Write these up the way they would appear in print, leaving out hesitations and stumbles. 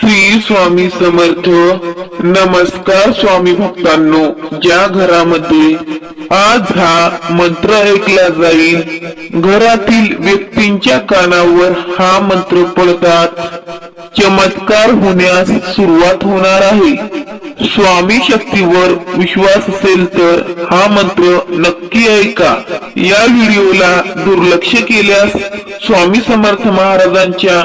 श्री स्वामी समर्थ. नमस्कार स्वामी भक्तांनो. ज्या घरामध्ये आज हा मंत्र ऐकला जाईल, घरातील व्यक्तींच्या कानावर हा मंत्र पडतात, चमत्कार होण्यास सुरुवात होणार आहे. स्वामी शक्तीवर विश्वास असेल तर हा मंत्र नक्की ऐका. या व्हिडिओला दुर्लक्ष केल्यास स्वामी समर्थ महाराजांच्या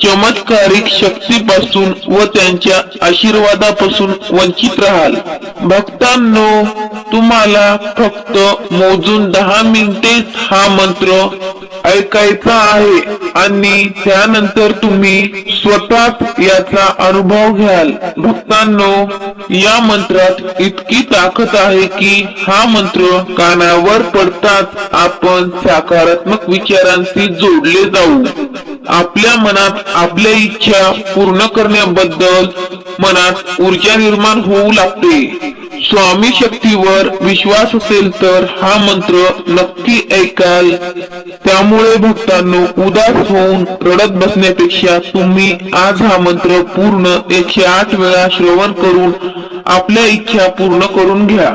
चमत्कारिक शक्तीपासून व त्यांच्या आशीर्वादापासून वंचित राहाल. भक्तांनो, तुम्हाला फक्त मोजून 10 मिनिटेच हा मंत्र ऐकायचा आहे आणि त्यानंतर तुम्ही स्वतःच याचा अनुभव घ्याल. भक्तांनो, या मंत्रात इतकी ताकद आहे की हा मंत्र कानावर पडताच आपण सकारात्मक विचारांशी जोडले जाऊ. आपल्या मनात आपल्या इच्छा पूर्ण करण्याबद्दल मनात ऊर्जा निर्माण होऊ लागते. स्वामी शक्तीवर विश्वास असेल तर हा मंत्र नक्की ऐकाल. त्यामुळे भक्तांनो, उदास होऊन रडत बसण्यापेक्षा तुम्ही आज हा मंत्र पूर्ण 108 वेळा श्रवण करून आपल्या इच्छा पूर्ण करून घ्या.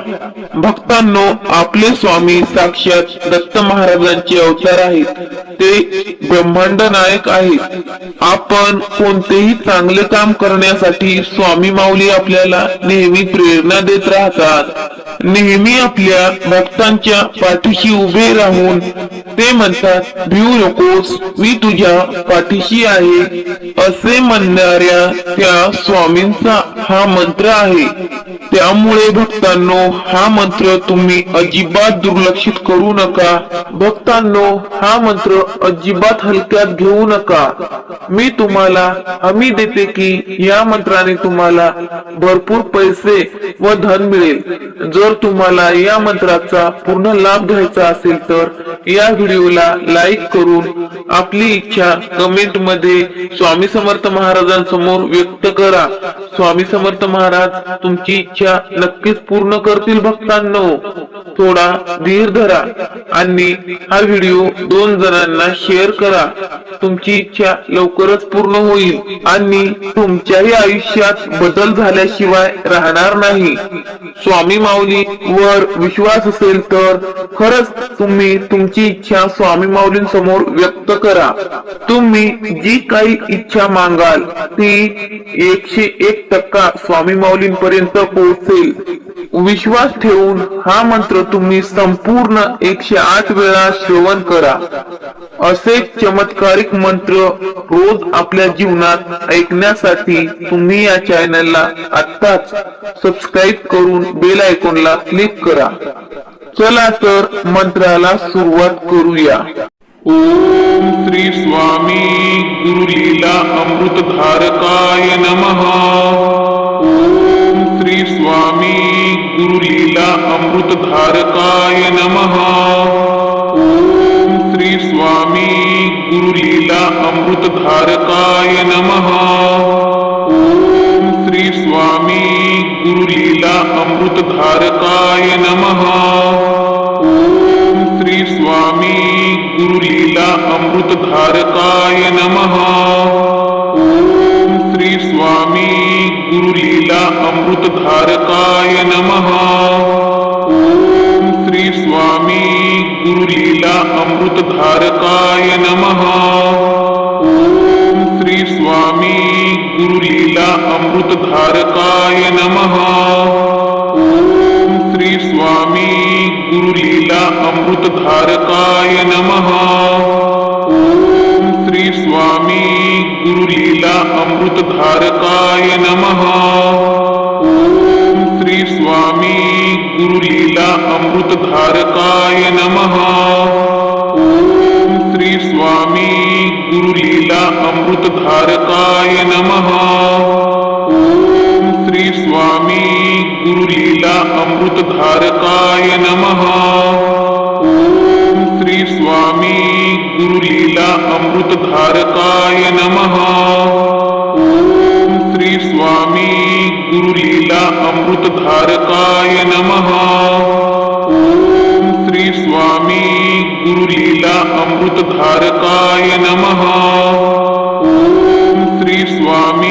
भक्तांनो, आपले स्वामी साक्षात दत्त महाराजांचे अवतार आहेत. ते ब्रह्मांड नायक आहेत. आपण कोणतेही चांगले काम करण्यासाठी स्वामी माऊली आपल्याला नेहमी प्रेरणा देत राहतात. नेहमी आपल्या भक्तांच्या पाठीशी उभे राहून ते म्हणतात, भिवू नकोस, मी तुझ्या पाठीशी आहे, असे म्हणणाऱ्या त्या स्वामींचा हा मंत्र आहे. त्यामुळे भक्तांनो, हा मंत्र तुम्ही अजिबात दुर्लक्षित करू नका. भक्तांनो, हा मंत्र अजिबात हलक्यात घेऊ नका. मी तुम्हाला हमी देते की या मंत्राने तुम्हाला भरपूर पैसे व धन मिळेल. जर तुम्हाला या मंत्राचा पूर्ण लाभ घ्यायचा असेल तर या व्हिडिओला लाईक करून आपली इच्छा कमेंट मध्ये स्वामी समर्थ महाराजांसमोर व्यक्त करा. स्वामी समर्थ महाराज तुमची इच्छा नक्कीच पूर्ण करतील. भक्तांनो, थोडा धीर धरा आणि हा व्हिडिओ 2 जणांना शेअर करा. तुमची इच्छा लवकरच पूर्ण होईल आणि तुमच्याही आयुष्यात बदल झाल्याशिवाय राहणार नाही. स्वामी माऊली वर विश्वास असेल तर खरंच तुम्ही तुमची इच्छा स्वामी माऊलींसमोर व्यक्त करा. तुम्ही जी काही इच्छा मागाल ती 101% स्वामी माऊलींपर्यंत पोहोचेल. विश्वास ठेवून हा मंत्र तुम्ही संपूर्ण 108 वेळा श्रवण करा. असे चमत्कारिक मंत्र रोज आपल्या जीवनात ऐकण्यासाठी तुम्ही या चॅनलला आत्ताच सबस्क्राईब करून बेल आयकॉनला क्लिक करा. चला तर मंत्राला सुरुवात करूया. ओम श्री स्वामी गुरुलीला अमृतधारकाय नमः. ओम श्री स्वामी गुरुलीला अमृतधारकाय नमः. ओम श्री स्वामी गुरुलीला अमृतधारकाय नमः. ओम श्री स्वामी गुरुलीला अमृतधारकाय नमः. ओम श्री स्वामी गुरुलीला अमृतधारकाय नमः. ओम श्री स्वामी गुरुलीला अमृतधारकाय नमः. ओम श्री स्वामी गुरुलीला अमृतधारकाय नमः. ओम श्री स्वामी गुरुलीला अमृतधारकाय नमः. ओम श्री स्वामी गुरुलीला अमृतधारकाय नमः. ओम श्री स्वामी गुरुलीला अमृतधारकाय नमः. ओम श्री स्वामी गुरुलीला अमृतधारकाय नमः. ओम श्री स्वामी गुरुलीला अमृतधारकाय नमः. ओम श्री स्वामी गुरुलीला अमृतधारकाय नमः. ओम श्री स्वामी गुरुलीला अमृतधारकाय नमः. ओम श्री स्वामी गुरुलीला अमृतधारकाय नमः. ओम श्री स्वामी गुरुलीला अमृतधारकाय नमः. ओम श्री स्वामी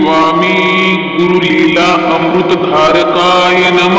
स्वामी गुरुलीला अमृतधारकाय नमः।